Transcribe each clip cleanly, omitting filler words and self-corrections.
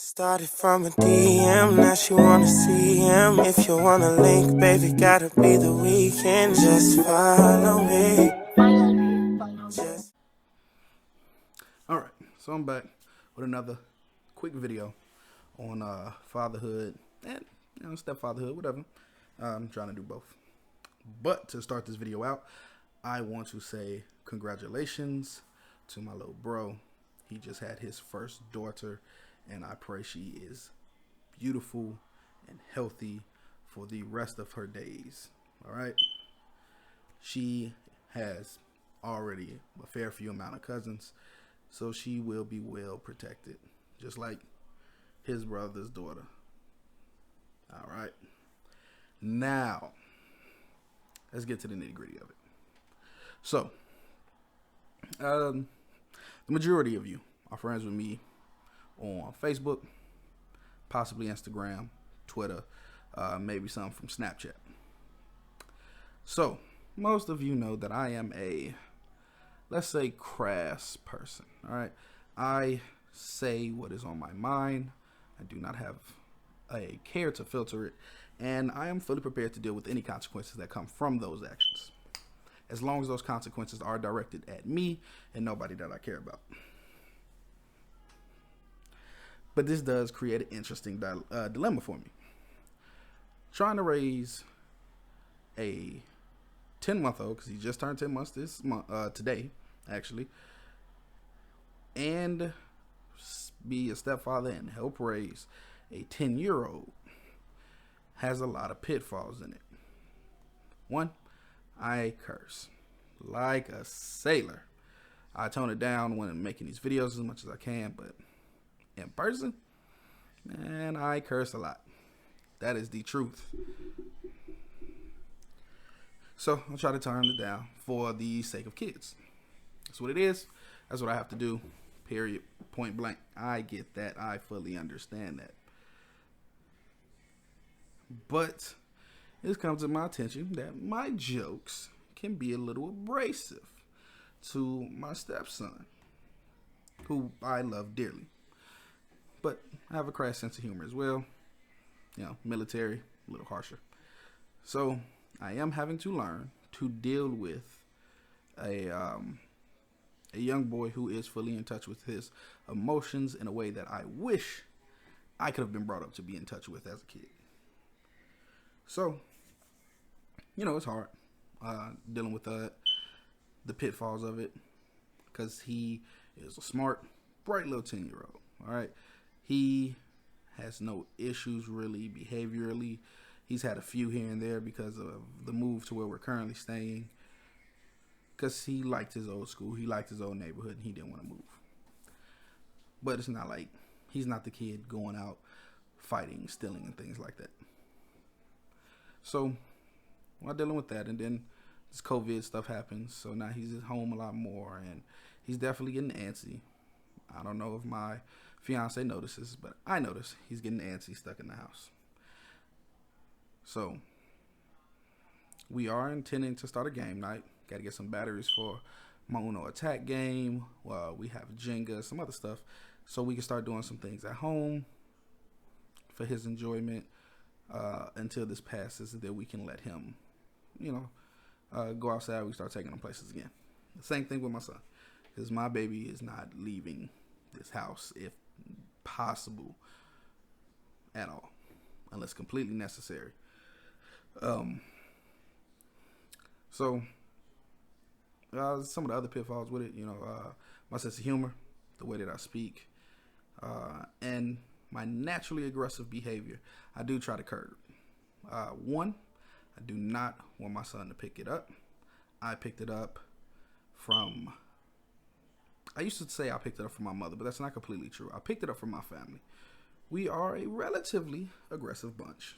Started from a DM, now she wanna see him. If you wanna link, baby, gotta be the weekend. Just follow me. Alright, so I'm back with another quick video on fatherhood and stepfatherhood, whatever. I'm trying to do both. But to start this video out, I want to say congratulations to my little bro. He just had his first daughter, and I pray she is beautiful and healthy for the rest of her days. Alright? She has already a fair few amount of cousins, so she will be well protected, just like his brother's daughter. Alright? Now, let's get to the nitty gritty of it. So, the majority of you are friends with me on Facebook, possibly Instagram, Twitter, maybe some from Snapchat. So, most of you know that I am a, let's say, crass person. All right, I say what is on my mind. I do not have a care to filter it, and I am fully prepared to deal with any consequences that come from those actions, as long as those consequences are directed at me and nobody that I care about. But this does create an interesting dilemma for me. Trying to raise a 10-month-old, because he just turned 10 months this month, today, actually, and be a stepfather and help raise a 10-year-old has a lot of pitfalls in it. One, I curse like a sailor. I tone it down when I'm making these videos as much as I can, but in person, man, I curse a lot. That is the truth. So I'll try to turn it down for the sake of kids. That's what it is. That's what I have to do. Period. Point blank. I get that. I fully understand that. But it's come to my attention that my jokes can be a little abrasive to my stepson, who I love dearly. But I have a crass sense of humor as well. You know, military, a little harsher. So I am having to learn to deal with a young boy who is fully in touch with his emotions in a way that I wish I could have been brought up to be in touch with as a kid. So, you know, it's hard dealing with the pitfalls of it, because he is a smart, bright little 10-year-old. All right, he has no issues really behaviorally. He's had a few here and there because of the move to where we're currently staying, because he liked his old school, he liked his old neighborhood, and he didn't want to move. But it's not like he's not the kid going out fighting, stealing, and things like that. So while dealing with that, and then this COVID stuff happens, so now he's at home a lot more, and he's definitely getting antsy. I don't know if my fiance notices, but I notice he's getting antsy, stuck in the house. So we are intending to start a game night. Got to get some batteries for my Uno attack game. We have Jenga, some other stuff, so we can start doing some things at home for his enjoyment until this passes, and then we can let him, go outside. We start taking him places again. The same thing with my son, because my baby is not leaving this house if possible at all, unless completely necessary. So some of the other pitfalls with it, my sense of humor, the way that I speak, and my naturally aggressive behavior, I do try to curb. One, I do not want my son to pick it up. I picked it up from, I used to say I picked it up from my mother, but that's not completely true. I picked it up from my family. We are a relatively aggressive bunch,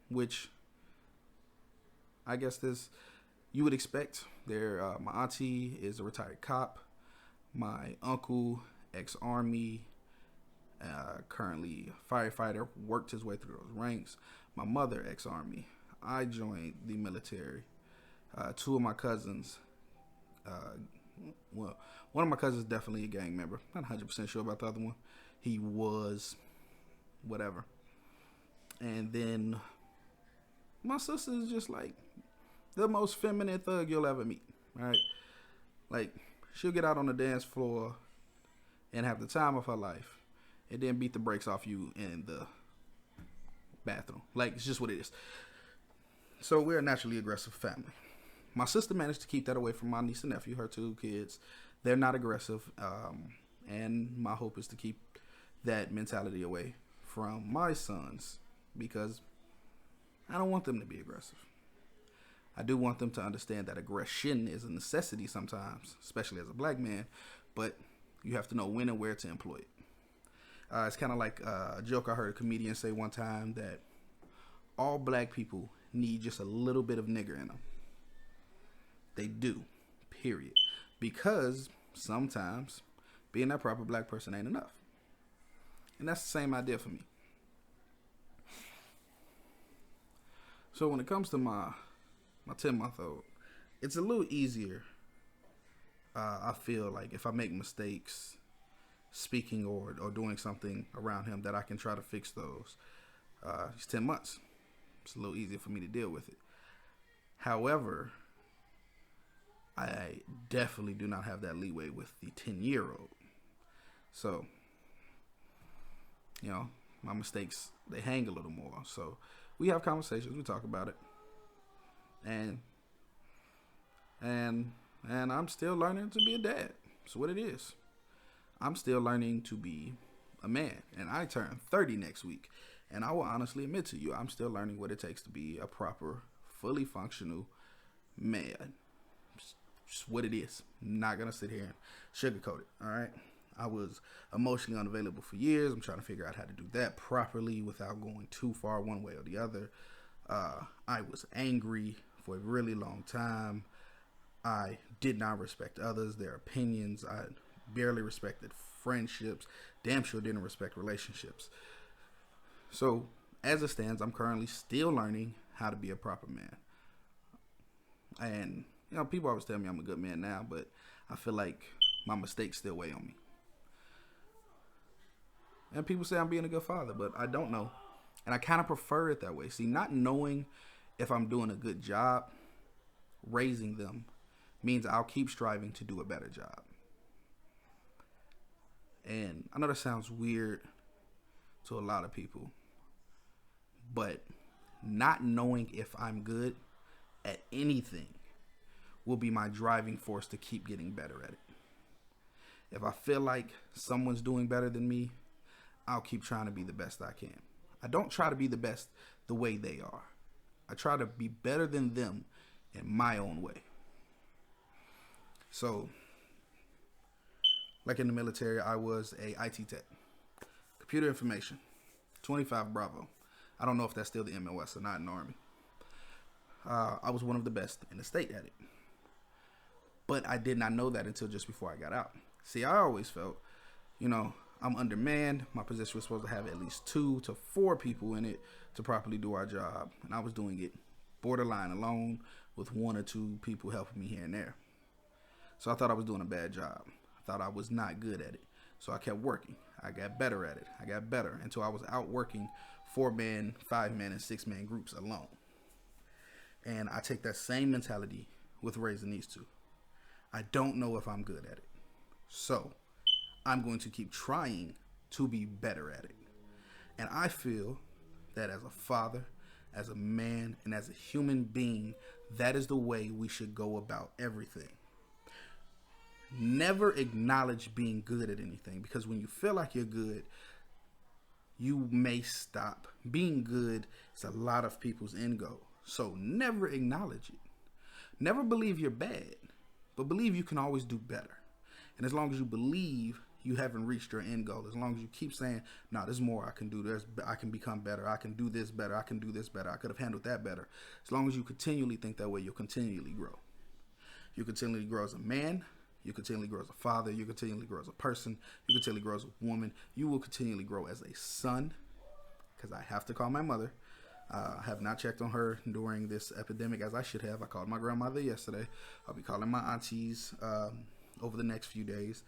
which I guess you would expect. My auntie is a retired cop. My uncle, ex-army, currently firefighter, worked his way through those ranks. My mother, ex-army. I joined the military. Two of my cousins well, one of my cousins is definitely a gang member. Not 100% sure about the other one. He was whatever. And then my sister is just like the most feminine thug you'll ever meet, right? Like, she'll get out on the dance floor and have the time of her life and then beat the brakes off you in the bathroom. Like, it's just what it is. So we're a naturally aggressive family. My sister managed to keep that away from my niece and nephew, her 2 kids. They're not aggressive. And my hope is to keep that mentality away from my sons, because I don't want them to be aggressive. I do want them to understand that aggression is a necessity sometimes, especially as a black man, but you have to know when and where to employ it. It's kind of like a joke I heard a comedian say one time, that all black people need just a little bit of nigger in them. They do, period. Because sometimes being that proper black person ain't enough. And that's the same idea for me. So when it comes to my 10-month-old, it's a little easier, I feel like, if I make mistakes speaking or doing something around him, that I can try to fix those. He's 10 months. It's a little easier for me to deal with it. However, I definitely do not have that leeway with the 10-year-old. So, my mistakes, they hang a little more. So we have conversations, we talk about it. And I'm still learning to be a dad. That's what it is. I'm still learning to be a man. And I turn 30 next week. And I will honestly admit to you, I'm still learning what it takes to be a proper, fully functional man. Just what it is. I'm not going to sit here and sugarcoat it, all right? I was emotionally unavailable for years. I'm trying to figure out how to do that properly without going too far one way or the other. I was angry for a really long time. I did not respect others, their opinions. I barely respected friendships. Damn sure didn't respect relationships. So, as it stands, I'm currently still learning how to be a proper man. And, people always tell me I'm a good man now, but I feel like my mistakes still weigh on me. And people say I'm being a good father, but I don't know. And I kind of prefer it that way. See, not knowing if I'm doing a good job raising them means I'll keep striving to do a better job. And I know that sounds weird to a lot of people, but not knowing if I'm good at anything will be my driving force to keep getting better at it. If I feel like someone's doing better than me, I'll keep trying to be the best I can. I don't try to be the best the way they are. I try to be better than them in my own way. So, like in the military, I was a IT tech. Computer information. 25 Bravo. I don't know if that's still the MOS or not in the Army. I was one of the best in the state at it. But I did not know that until just before I got out. See, I always felt, I'm undermanned. My position was supposed to have at least 2 to 4 people in it to properly do our job. And I was doing it borderline alone with 1 or 2 people helping me here and there. So I thought I was doing a bad job. I thought I was not good at it. So I kept working. I got better at it. I got better until I was out working 4-man, 5-man, and 6-man groups alone. And I take that same mentality with raising these 2. I don't know if I'm good at it. So I'm going to keep trying to be better at it. And I feel that as a father, as a man, and as a human being, that is the way we should go about everything. Never acknowledge being good at anything, because when you feel like you're good, you may stop. Being good is a lot of people's end goal. So never acknowledge it. Never believe you're bad, but believe you can always do better. And as long as you believe you haven't reached your end goal, as long as you keep saying, nah, there's more I can do, I can become better, I can do this better, I can do this better, I could have handled that better. As long as you continually think that way, you'll continually grow. You continually grow as a man, you continually grow as a father, you continually grow as a person, you continually grow as a woman, you will continually grow as a son, because I have to call my mother. I have not checked on her during this epidemic as I should have. I called my grandmother yesterday. I'll be calling my aunties over the next few days,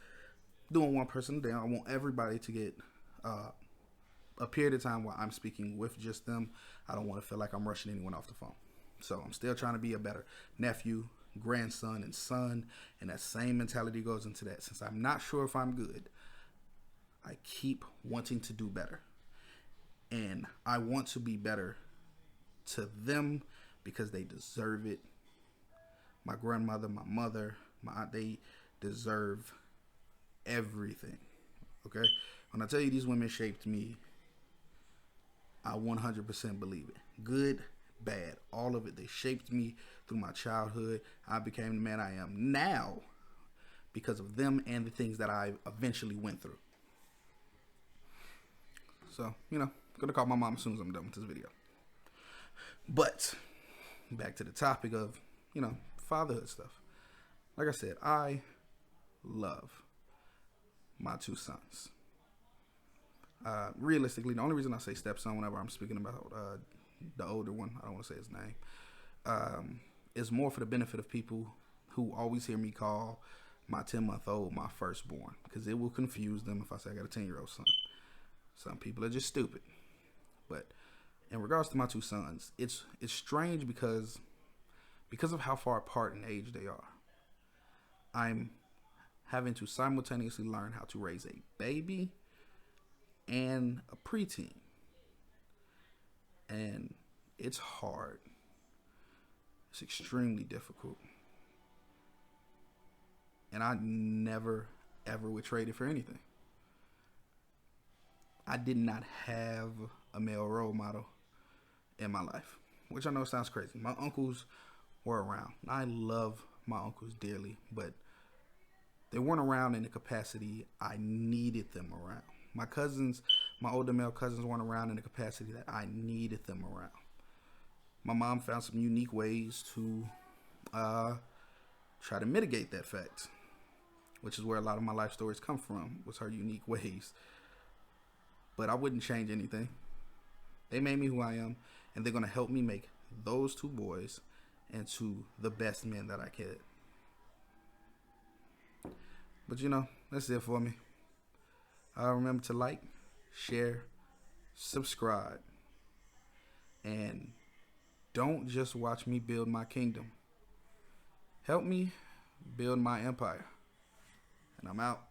doing one person a day. I want everybody to get a period of time where I'm speaking with just them. I don't want to feel like I'm rushing anyone off the phone. So I'm still trying to be a better nephew, grandson, and son. And that same mentality goes into that. Since I'm not sure if I'm good, I keep wanting to do better. And I want to be better to them because they deserve it. My grandmother, my mother, my aunt, they deserve everything. Okay? When I tell you these women shaped me, I 100% believe it. Good, bad, all of it. They shaped me through my childhood. I became the man I am now because of them and the things that I eventually went through. So, I'm going to call my mom as soon as I'm done with this video. But, back to the topic of, fatherhood stuff. Like I said, I love my two sons. Realistically, the only reason I say stepson whenever I'm speaking about the older one, I don't want to say his name, is more for the benefit of people who always hear me call my 10-month-old my firstborn, because it will confuse them if I say I got a 10-year-old son. Some people are just stupid. But in regards to my two sons, it's strange because of how far apart in age they are. I'm having to simultaneously learn how to raise a baby and a preteen. And it's hard. It's extremely difficult. And I never, ever would trade it for anything. I did not have a male role model in my life, which I know sounds crazy. My uncles were around. I love my uncles dearly, but they weren't around in the capacity I needed them around. My cousins, my older male cousins, weren't around in the capacity that I needed them around. My mom found some unique ways to try to mitigate that fact, which is where a lot of my life stories come from, was her unique ways. But I wouldn't change anything. They made me who I am, and they're going to help me make those two boys into the best men that I could. But that's it for me. Remember to like, share, subscribe, and don't just watch me build my kingdom. Help me build my empire. And I'm out.